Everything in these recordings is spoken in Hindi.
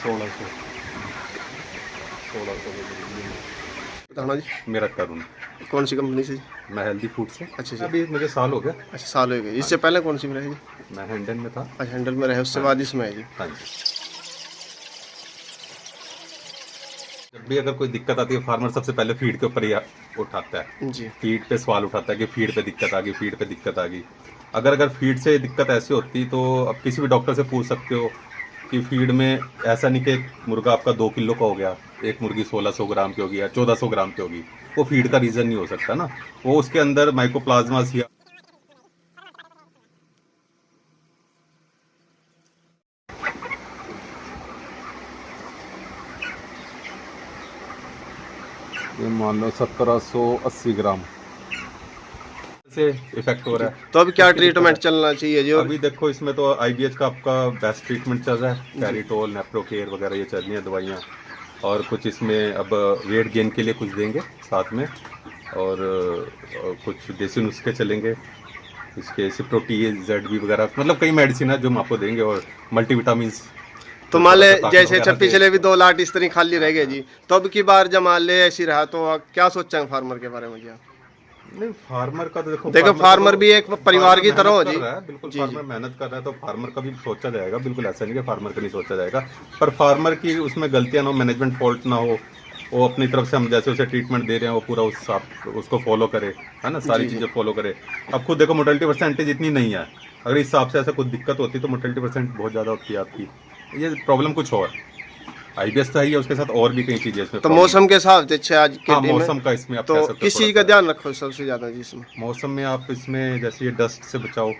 1600 बताना जी। मेरा करूँ। कौन सी कंपनी से जी? मैं हेल्दी फूड से। अच्छा जी। अभी मुझे साल हो गया। अच्छा, साल हो गए। इससे पहले कौन सी में रहे जी? मैं हैंडन में था। अच्छा, हैंडल में रहे, उससे हाँ बाद इसमें है जी। हाँ जी। जब भी अगर कोई दिक्कत आती है फार्मर सबसे पहले फीड के ऊपर ही उठाता है। जी फीड पे सवाल उठाता है कि फीड पे दिक्कत आ गई, फीड पे दिक्कत आ गई। अगर फीड से दिक्कत ऐसी होती तो अब किसी भी डॉक्टर से पूछ सकते हो कि फीड में ऐसा नहीं कि एक मुर्गा आपका 2 किलो का हो गया, एक मुर्गी 1600 ग्राम की होगी या 1400 ग्राम की होगी। वो फीड का रीजन नहीं हो सकता ना, वो उसके अंदर माइकोप्लाज्मास या ये मान लो 1780 ग्राम से इफेक्ट हो रहा है। तो अभी क्या उसकी दिक्कत ट्रीटमेंट है। चलना चाहिए जी? और अभी देखो इसमें तो आईबीएच का आपका बेस्ट ट्रीटमेंट चल रहा है, पैरिटोल, नेप्रोकेयर वगैरह ये चल रही हैं दवाइयाँ। और कुछ इसमें अब वेट गेन के लिए कुछ देंगे साथ में, और कुछ देसी नुस्खे चलेंगे इसके, सिप्रोटी जेड बी वगैरह, मतलब कई मेडिसिन है जो हम आपको देंगे, और मल्टीविटामिन तो जो मान थोड़ा ले सा ताकत जैसे वगैरह दे। पिछले भी 2 लाट इस तरह खाली हाँ रह गए हाँ। जी, तो अब की बार जब मान ले ऐसी रहा तो क्या सोचेंगे फार्मर के बारे में जी आप? नहीं, फार्मर का तो देखो, देखो, फार्मर का तो फार्मर भी एक परिवार फार्मर की तरह मेहनत हो कर जी। रहा है, बिल्कुल जी जी। फार्मर मेहनत कर रहा है, तो फार्मर का भी सोचा जाएगा, बिल्कुल ऐसा नहीं कि फार्मर का नहीं सोचा जाएगा। पर फार्मर की उसमें गलतियां ना हो, मैनेजमेंट फॉल्ट ना हो, वो अपनी तरफ से हम जैसे उसे ट्रीटमेंट दे रहे हैं वो पूरा उस हिसाब उसको फॉलो करे, है ना, सारी जी जी। चीज़ें फॉलो करे। अब खुद देखो मोर्टेलिटी परसेंटेज इतनी नहीं है, अगर इस हिसाब से ऐसा कुछ दिक्कत होती तो मोर्टेलिटी परसेंट बहुत ज़्यादा होती है आपकी। ये प्रॉब्लम कुछ और आईबीएस तो है ही है, उसके साथ और भी कई चीज़ें इसमें तो प्रॉब्लम। मौसम के हिसाब से अच्छा आज के हाँ, दिन में, मौसम का इसमें आप कह तो सकते हो किस थोड़ा चीज़ का सा। ध्यान रखो सबसे ज़्यादा जी इसमें? मौसम में आप इसमें जैसे ये डस्ट से बचाओ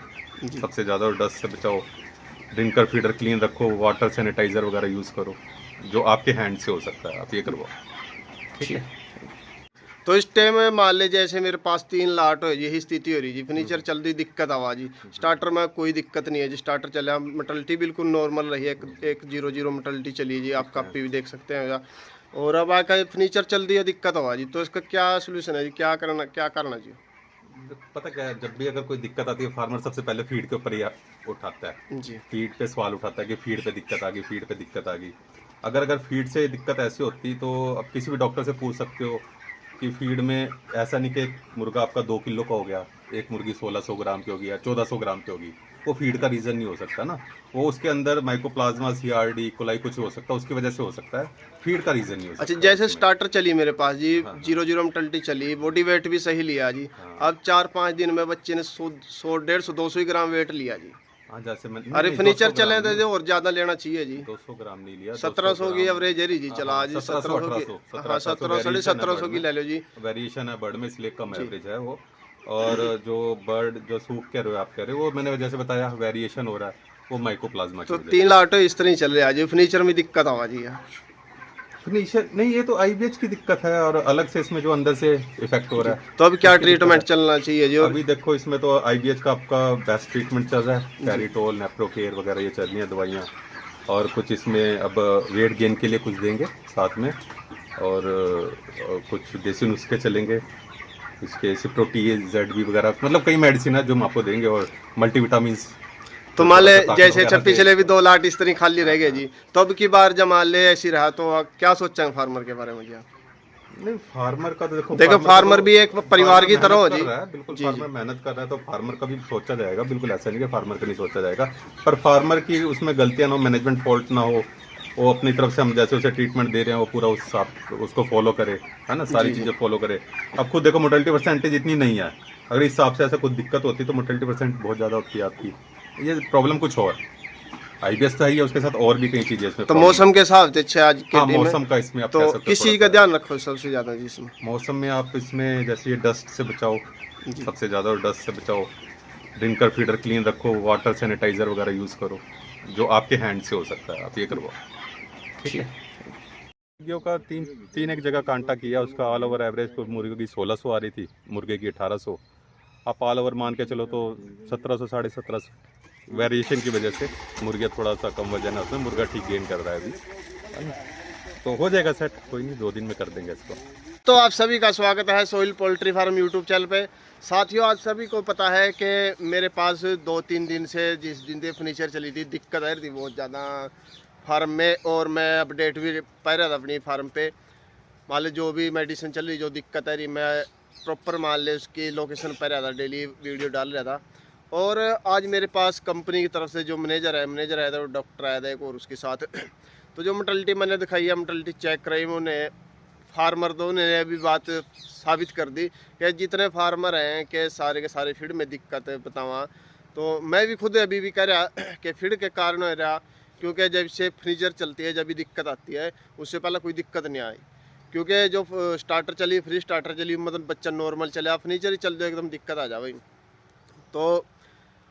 जी सबसे ज़्यादा, और डस्ट से बचाओ, ड्रिंकर फीडर क्लीन रखो, वाटर सैनिटाइजर वगैरह यूज़ करो, जो आपके हैंड से हो सकता है आप ये करवाओ। ठीक ठीक। है। तो इस टाइम में मान ले जैसे मेरे पास 3 लाट हो यही स्थिति हो रही जी, हम्म, फर्नीचर चल रही, दिक्कत आवा जी। स्टार्टर में कोई दिक्कत नहीं है जी, स्टार्टर चले, मटलिटी बिल्कुल नॉर्मल रही है, एक 0-0 मटलिटी चली है जी, आप अच्छा। कापी भी देख सकते हैं। और अब आकर फर्नीचर चल रही है, दिक्कत आवा जी, तो इसका क्या सोल्यूशन है जी? क्या करना जी? पता क्या है, जब भी अगर कोई दिक्कत आती है फार्मर सबसे पहले फीड के ऊपर ही उठाता है। जी फीड पे सवाल उठाता है कि फीड पे दिक्कत आ गई, फीड पे दिक्कत आ गई। अगर फीड से दिक्कत ऐसी होती तो अब किसी भी डॉक्टर से पूछ सकते हो कि फीड में ऐसा नहीं कि एक मुर्गा आपका 2 किलो का हो गया, एक मुर्गी 1600 ग्राम की होगी या 1400 ग्राम की होगी। वो फीड का रीजन नहीं हो सकता ना, वो उसके अंदर माइकोप्लाज्मा, सीआरडी, कोलाई कुछ हो सकता है, उसकी वजह से हो सकता है। फीड का रीजन नहीं हो अच्छा, सकता है जैसे उसमें। स्टार्टर चली मेरे पास जी, हाँ हाँ 0-0 मटलिटी चली, बॉडी वेट भी सही लिया जी। हाँ अब 4-5 दिन में बच्चे ने 100, 150, 200 ग्राम वेट लिया जी। हाँ। जैसे मैं नहीं अरे नहीं, फर्नीचर 200 ग्राम चले तो नहीं, ये और ज्यादा लेना चाहिए जी। 200 ग्राम नहीं लिया, 1700 की 200 ग्राम। एवरेज है जी, हाँ चला हाँ, जी, 1700 1700 की। 1800 हाँ, 1700 1700, साढ़े वेरिएशन है 1700 बर्ड की में। ले लो जी। वेरिएशन है बर्ड में, इसलिए कम जी। एवरेज है वो। और जो बर्ड जो सूख कह रहे हो आप, कह रहे हो वो मैंने जैसे बताया वेरिएशन हो रहा है, वो माइकोप्लाज्मा की तो वजह से। 3 लाट इस तरह ही चल रहा है जी, फर्नीचर में दिक्कत आवा जी यार। फिनिशर नहीं, ये तो आईबीएच की दिक्कत है, और अलग से इसमें जो अंदर से इफेक्ट हो जी। रहा है तो अभी क्या उसकी दिक्कत ट्रीटमेंट है। चलना चाहिए जी? और अभी देखो इसमें तो आईबीएच का आपका बेस्ट ट्रीटमेंट चल रहा है, जी पैरिटोल, नेप्रोकेयर वगैरह ये चल रही हैं दवाइयाँ। और कुछ इसमें अब वेट गेन के लिए कुछ देंगे साथ में, और कुछ देसी नुस्खे चलेंगे इसके, सिप्रोटी जेड बी वगैरह, मतलब कई मेडिसिन है जो हम आपको देंगे, और मल्टीविटामिन तो जो मान थोड़ा ले सा ताकत जैसे वगैरह दे। पिछले भी 2 लाट इस तरह खाली हाँ रह गए हाँ। जी, तो अब की बार जब मान ले ऐसी रहा तो क्या सोचेंगे फार्मर के बारे में जी आप? नहीं, फार्मर का तो देखो, देखो, फार्मर का तो फार्मर भी एक परिवार फार्मर की तरह मेहनत हो कर जी। रहा है, बिल्कुल जी जी। फार्मर मेहनत कर रहा है, तो फार्मर का भी सोचा जाएगा, बिल्कुल ऐसा नहीं कि फार्मर का नहीं सोचा जाएगा। पर फार्मर की उसमें गलतियां ना हो, मैनेजमेंट फॉल्ट ना हो, वो अपनी तरफ से हम जैसे उसे ट्रीटमेंट दे रहे हैं वो पूरा उस हिसाब उसको फॉलो करे, है ना, सारी जी जी। चीज़ें फॉलो करे। अब खुद देखो मोर्टेलिटी परसेंटेज इतनी नहीं है, अगर इस हिसाब से ऐसा कुछ दिक्कत होती तो मोर्टेलिटी परसेंट बहुत ज़्यादा होती है आपकी। ये प्रॉब्लम कुछ और आईबीएस तो है ही है, उसके साथ और भी कई चीज़ें इसमें तो प्रॉब्लम। मौसम के हिसाब से अच्छा आज के हाँ, दिन में, मौसम का इसमें आप कह तो सकते हो किस थोड़ा चीज़ का सा। ध्यान रखो सबसे ज़्यादा जी इसमें? मौसम में आप इसमें जैसे ये डस्ट से बचाओ जी सबसे ज़्यादा, और डस्ट से बचाओ, ड्रिंकर फीडर क्लीन रखो, वाटर सैनिटाइजर वगैरह यूज़ करो, जो आपके हैंड से हो सकता है आप ये करवाओ। ठीक ठीक। है। मुर्गियों का तीन तीन एक जगह कांटा किया, उसका ऑल ओवर एवरेज मुर्गियों की 1600 आ रही थी, मुर्गे की 1800। आप ऑल ओवर मान के चलो तो 1700 1750 वेरिएशन की वजह से मुर्गिया थोड़ा सा कम वजन है उसमें, मुर्गा ठीक गेन कर रहा है अभी, है ना। तो हो जाएगा सेट, कोई नहीं, 2 दिन में कर देंगे इसको। तो आप सभी का स्वागत है soil poultry farm YouTube channel पे। साथियों, आज सभी को पता है कि मेरे पास 2-3 दिन से जिस दिन से फर्नीचर चली थी, दिक्कत आ रही थी बहुत ज़्यादा। फार्म में, और मैं अपडेट भी पा रहा था अपनी फार्म पे। मान लो जो भी मेडिसिन चल रही, जो दिक्कत है रही, मैं प्रॉपर मान ले उसकी लोकेशन पर रहा था, डेली वीडियो डाल रहा था। और आज मेरे पास कंपनी की तरफ से जो मैनेजर आया था, वो डॉक्टर आया था एक और उसके साथ। तो जो मोर्टेलिटी मैंने दिखाई है, मोर्टेलिटी चेक कराई उन्हें, फार्मर तो उन्होंने अभी बात साबित कर दी कि जितने फार्मर हैं कि सारे के सारे फीड में दिक्कत है बतावा। तो मैं भी खुद अभी भी कह रहा कि फीड के कारण हो रहा, क्योंकि जब से फ्रीजर चलती है, जब भी दिक्कत आती है, उससे पहले कोई दिक्कत नहीं आई। क्योंकि जो स्टार्टर चली, फ्री स्टार्टर चली, मतलब बच्चा नॉर्मल चले, फर्नीचर ही चल दो एकदम दिक्कत आ जाए भाई। तो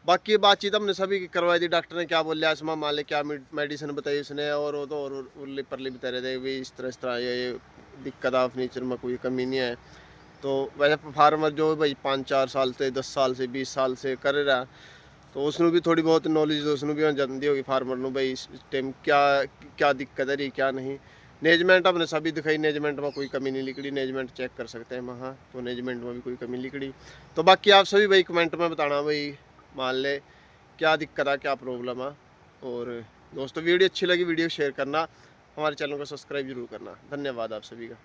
बाकी बातचीत हमने सभी की करवाई थी। डॉक्टर ने क्या बोल आसमा मान ले, क्या मेडिसिन बताई उसने, और वो तो और उर्ली परली बता रहे थे भाई इस तरह ये दिक्कत आ, फर्नीचर में कोई कमी नहीं है। तो वैसे फार्मर जो भाई 5-4 साल से, 10 साल से, 20 साल से कर रहा, तो उसने भी थोड़ी बहुत नॉलेज उसने भी जानती होगी फार्मर ने भाई इस टाइम क्या क्या दिक्कत है रही, क्या नहीं। नेजमेंट हमने सभी दिखाई, नेजमेंट में कोई कमी नहीं निकली, नेजमेंट चेक कर सकते हैं वहाँ, तो नेजमेंट में भी कोई कमी निकली। तो बाकी आप सभी भाई कमेंट में बताना भाई मान ले क्या दिक्कत है, क्या प्रॉब्लम है। और दोस्तों वीडियो अच्छी लगी, वीडियो शेयर करना, हमारे चैनल को सब्सक्राइब जरूर करना। धन्यवाद आप सभी का।